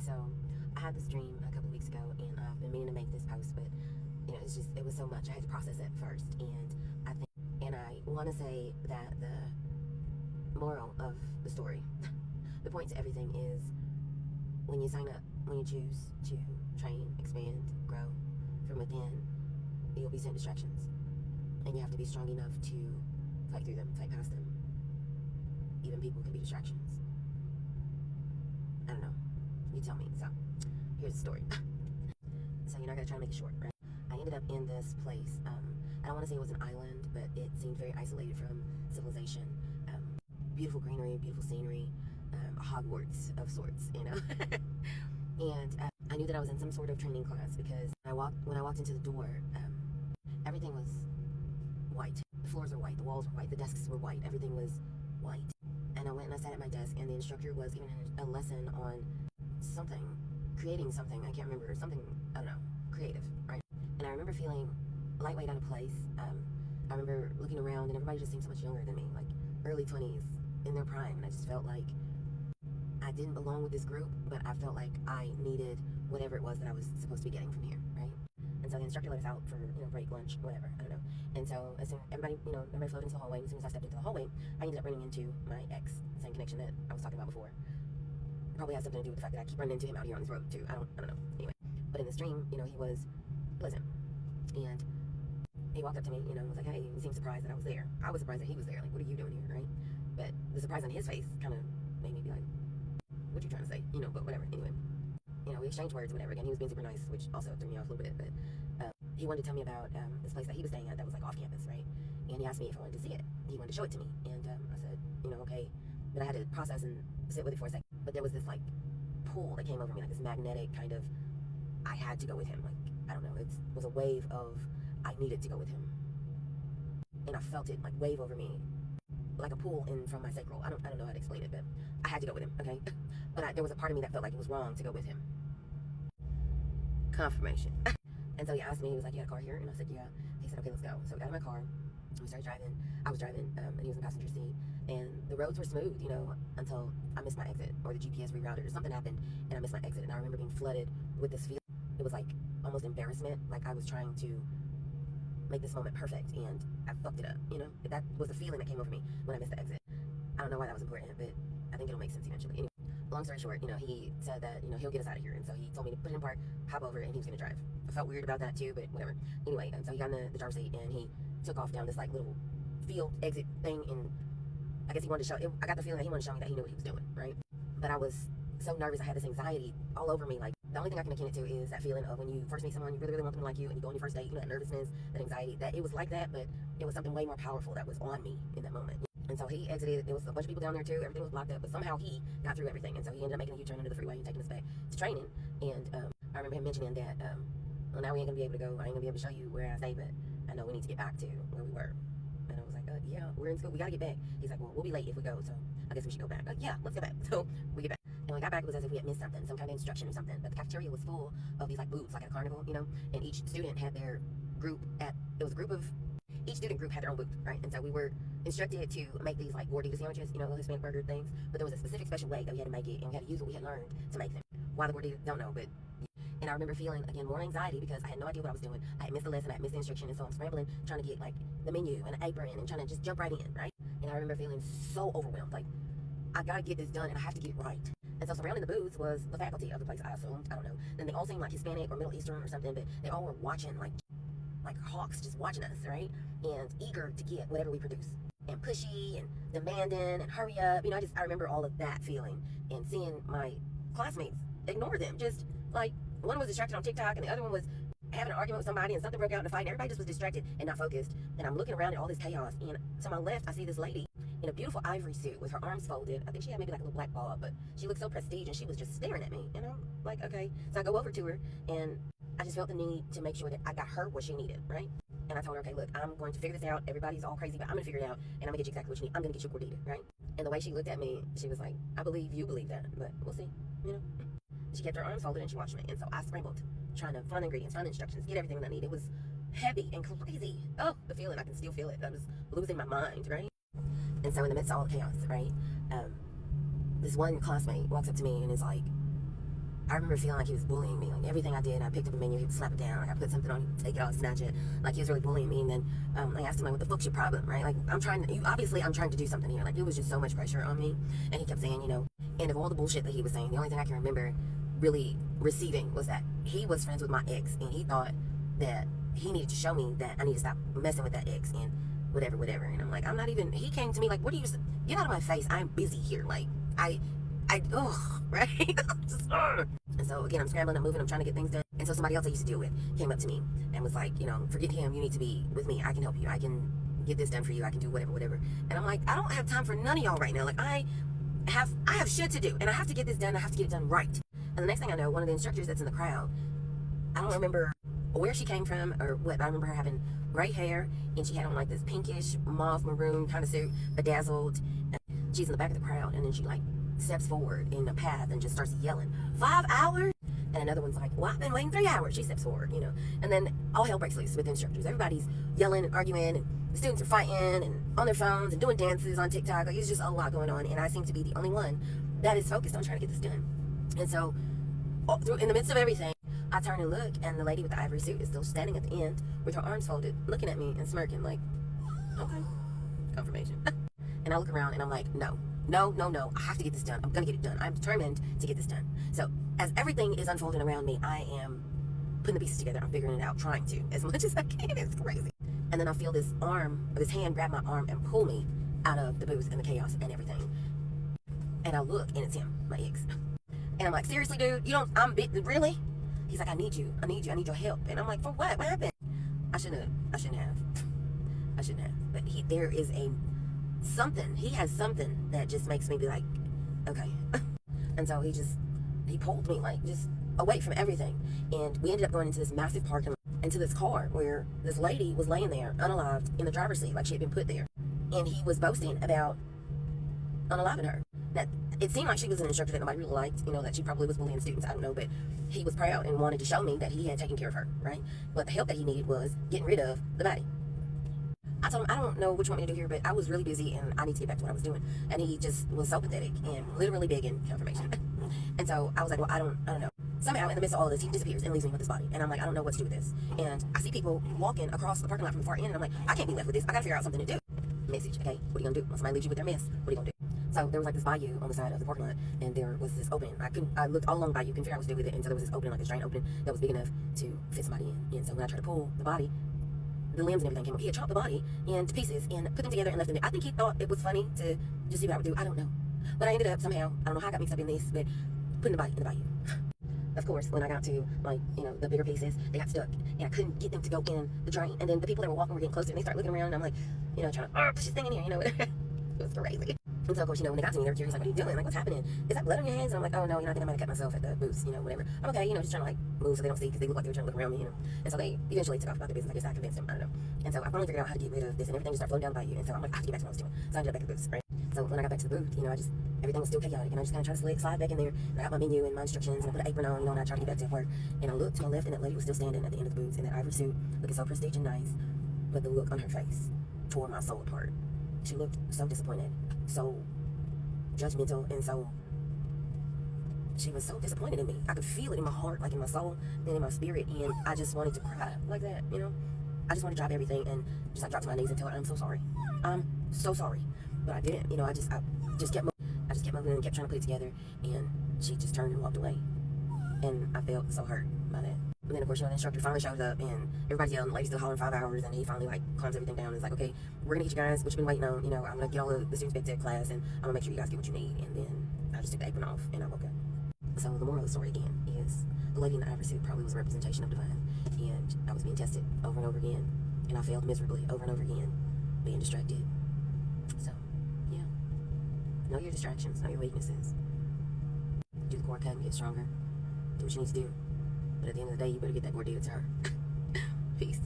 So I had this dream a couple of weeks ago, and I've been meaning to make this post, but it was so much. I had to process it first, and I want to say that the moral of the story, the point to everything is when you sign up, when you choose to train, expand, grow from within, you'll be sent distractions, and you have to be strong enough to fight through them, fight past them. Even people can be distractions. I don't know. You tell me. So, here's the story. So, I gotta try to make it short, right? I ended up in this place. I don't want to say it was an island, but it seemed very isolated from civilization. Beautiful greenery, beautiful scenery, Hogwarts of sorts, And I knew that I was in some sort of training class because when I walked into the door, everything was white. The floors were white, the walls were white, the desks were white, everything was white. And I went and I sat at my desk, and the instructor was giving a lesson on something, creating something, I can't remember, something, I don't know, creative, right? And I remember feeling lightweight out of place. I remember looking around, and everybody just seemed so much younger than me, like early 20s, in their prime, and I just felt like I didn't belong with this group, but I felt like I needed whatever it was that I was supposed to be getting from here, right? And so the instructor let us out for, break, lunch, whatever, I don't know. And so as soon everybody flowed into the hallway, and as soon as I stepped into the hallway, I ended up running into my ex, the same connection that I was talking about before. Probably has something to do with the fact that I keep running into him out here on this road too. I don't know. Anyway, but in this dream, he was pleasant, and he walked up to me, was like, hey, he seemed surprised that I was there. I was surprised that he was there. Like, what are you doing here, right? But the surprise on his face kind of made me be like, what you trying to say? But whatever. Anyway, we exchanged words, whatever. Again, he was being super nice, which also threw me off a little bit. But he wanted to tell me about this place that he was staying at that was like off campus, right? And he asked me if I wanted to see it. He wanted to show it to me, and I said, okay. But I had to process and sit with it for a second. But there was this like pull that came over me, like this magnetic kind of. I had to go with him. Like, I don't know. It was a wave of I needed to go with him, and I felt it like wave over me, like a pull in from my sacral. I don't know how to explain it, but I had to go with him. Okay, but there was a part of me that felt like it was wrong to go with him. Confirmation. And so he asked me, he was like, you got a car here? And I said, yeah. He said, okay, let's go. So we got in my car, we started driving. I was driving, and he was in the passenger seat. And the roads were smooth, until I missed my exit, or the GPS rerouted, or something happened, and I missed my exit. And I remember being flooded with this feeling. It was like almost embarrassment, like I was trying to make this moment perfect, and I fucked it up, That was the feeling that came over me when I missed the exit. I don't know why that was important, but I think it'll make sense eventually. Anyway, long story short, he said that, he'll get us out of here. And so he told me to put it in park, hop over, and he was going to drive. I felt weird about that too, but whatever. Anyway, so he got in the driver's seat, and he took off down this like little field exit thing, and I guess he wanted to show, I got the feeling that he wanted to show me that he knew what he was doing, right? But I was so nervous, I had this anxiety all over me. Like, the only thing I can akin it to is that feeling of when you first meet someone, you really, really want them to like you, and you go on your first date, that nervousness, that anxiety, that it was like that, but it was something way more powerful that was on me in that moment. And so he exited. There was a bunch of people down there too. Everything was blocked up, but somehow he got through everything. And so he ended up making a U-turn into the freeway and taking us back to training. And I remember him mentioning that, well, now we ain't gonna be able to go. I ain't gonna be able to show you where I stay, but I know we need to get back to where we were. And I was like, yeah, we're in school. We gotta get back. He's like, well, we'll be late if we go, so I guess we should go back. Yeah, let's go back. So we get back. And when we got back, it was as if we had missed something, some kind of instruction or something. But the cafeteria was full of these like booths, like at a carnival, And each student had their group each student group had their own booth, right? And so we were instructed to make these like gordita sandwiches, the Hispanic burger things. But there was a specific special way that we had to make it, and we had to use what we had learned to make them. Why the gordita, don't know, but. And I remember feeling, again, more anxiety because I had no idea what I was doing. I had missed the lesson, I had missed the instruction, and so I'm scrambling, trying to get like the menu and an apron and trying to just jump right in, right? And I remember feeling so overwhelmed, like, I gotta get this done and I have to get it right. And so surrounding the booths was the faculty of the place, I assumed, I don't know. Then they all seemed like Hispanic or Middle Eastern or something, but they all were watching like hawks, just watching us, right? And eager to get whatever we produce. And pushy and demanding and hurry up. I remember all of that feeling and seeing my classmates ignore them. Just like one was distracted on TikTok and the other one was having an argument with somebody and something broke out in a fight. And everybody just was distracted and not focused. And I'm looking around at all this chaos. And to my left, I see this lady in a beautiful ivory suit with her arms folded. I think she had maybe like a little black ball, but she looked so prestige and she was just staring at me. And I'm like, okay. So I go over to her and I just felt the need to make sure that I got her what she needed, right? And I told her, okay, look, I'm going to figure this out. Everybody's all crazy, but I'm going to figure it out, and I'm going to get you exactly what you need. I'm going to get you gordita, right? And the way she looked at me, she was like, I believe you believe that, but we'll see, She kept her arms folded, and she watched me, and so I scrambled, trying to find ingredients, find instructions, get everything that I need. It was heavy and crazy. Oh, the feeling, I can still feel it. I was losing my mind, right? And so in the midst of all the chaos, right, this one classmate walks up to me and is like, I remember feeling like he was bullying me. Like everything I did, I picked up a menu, he would slap it down. Like I put something on, he would take it off, snatch it. Like he was really bullying me. And then I asked him, like, what the fuck's your problem, right? Like I'm trying to do something here. Like it was just so much pressure on me. And he kept saying, and of all the bullshit that he was saying, the only thing I can remember really receiving was that he was friends with my ex, and he thought that he needed to show me that I need to stop messing with that ex and whatever. And I'm like, I'm not even. He came to me like, what do you? Get out of my face! I'm busy here. Like right? And so again, I'm scrambling, I'm moving, I'm trying to get things done. And so somebody else I used to deal with came up to me and was like, forget him. You need to be with me. I can help you. I can get this done for you. I can do whatever. And I'm like, I don't have time for none of y'all right now. Like I have shit to do, and I have to get this done. I have to get it done right. And the next thing I know, one of the instructors that's in the crowd, I don't remember where she came from or what, but I remember her having gray hair, and she had on like this pinkish mauve maroon kind of suit, bedazzled. And she's in the back of the crowd, and then she like steps forward in the path and just starts yelling, 5 hours? And another one's like, well, I've been waiting 3 hours. She steps forward, And then all hell breaks loose with the instructors. Everybody's yelling and arguing, and the students are fighting and on their phones and doing dances on TikTok. Like, it's just a lot going on, and I seem to be the only one that is focused on trying to get this done. And so, in the midst of everything, I turn and look, and the lady with the ivory suit is still standing at the end with her arms folded, looking at me and smirking like, okay, confirmation. And I look around, and I'm like, no, I have to get this done. I'm gonna get it done. I'm determined to get this done. So as everything is unfolding around me, I am putting the pieces together. I'm figuring it out, trying to, as much as I can. It's crazy. And then I feel this hand grab my arm and pull me out of the booth and the chaos and everything. And I look, and it's him, my ex. And I'm like, seriously, dude, really? He's like, I need you. I need your help. And I'm like, for what? What happened? I shouldn't have. But there is something. He has something that just makes me be like, okay. And so he pulled me like just away from everything. And we ended up going into this massive parking lot, into this car where this lady was laying there unalived in the driver's seat, like she had been put there. And he was boasting about unaliving her. That it seemed like she was an instructor that nobody really liked, that she probably was bullying students, I don't know, but he was proud and wanted to show me that he had taken care of her, right? But the help that he needed was getting rid of the body. I told him, I don't know what you want me to do here, but I was really busy and I need to get back to what I was doing. And he just was so pathetic and literally begging confirmation. And so I was like, well, I don't know. Somehow in the midst of all of this, he disappears and leaves me with his body. And I'm like, I don't know what to do with this. And I see people walking across the parking lot from the far end, and I'm like, I can't be left with this. I gotta figure out something to do. Message, okay, what are you gonna do? When somebody leaves you with their mess, what are you gonna do? So there was like this bayou on the side of the parking lot, and there was this opening. I looked all along the bayou, couldn't figure out what to do with it, and so there was this opening, like this giant opening that was big enough to fit somebody in. And so when I tried to pull the body, the limbs and everything came up. He had chopped the body into pieces and put them together and left them there. I think he thought it was funny to just see what I would do. I don't know. But I ended up somehow, I don't know how I got mixed up in this, but putting the body in the bayou. Of course, when I got to, the bigger pieces, they got stuck, and I couldn't get them to go in the drain. And then the people that were walking were getting closer, and they started looking around, and I'm like, trying to push this thing in here, It was crazy. And so, of course, when they got to me, they were curious, like, what are you doing? Like, what's happening? Is that blood on your hands? And I'm like, oh, no, I think I might have cut myself at the booth, whatever. I'm okay, just trying to, move so they don't see, because they look like they were trying to look around me, And so they eventually took off about their business. I guess I convinced them, I don't know. And so I finally figured out how to get rid of this, and everything just started flowing down the bayou. And so I'm like, I have to get back to what I was doing. So I ended up back at the booth, right? So when I got back to the booth, everything was still chaotic, and I just kind of tried to slide back in there. And I got my menu and my instructions, and I put an apron on, and I tried to get back to work. And I looked to my left, and that lady was still standing at the end of the booth in that ivory suit, looking so prestige and nice. But the look on her face tore my soul apart. She looked so disappointed, so judgmental, and she was so disappointed in me. I could feel it in my heart, like in my soul, then in my spirit, and I just wanted to cry like that, I just wanted to drop everything and just drop to my knees and tell her I'm so sorry. I'm so sorry. But I didn't, I just kept moving and kept trying to put it together, and she just turned and walked away. And I felt so hurt by that. And then, of course, the instructor finally showed up, and everybody's yelling, the lady's still hollering 5 hours, and he finally, calms everything down and is like, okay, we're gonna get you guys what you've been waiting on, I'm gonna get all the students back to class, and I'm gonna make sure you guys get what you need. And then I just took the apron off, and I woke up. So the moral of the story again is the lady in the ivory suit probably was a representation of divine, and I was being tested over and over again, and I failed miserably over and over again, being distracted. So, yeah. Know your distractions, know your weaknesses. Do the core cut and get stronger. Do what you need to do. But at the end of the day, you better get that ordeal to her. Peace.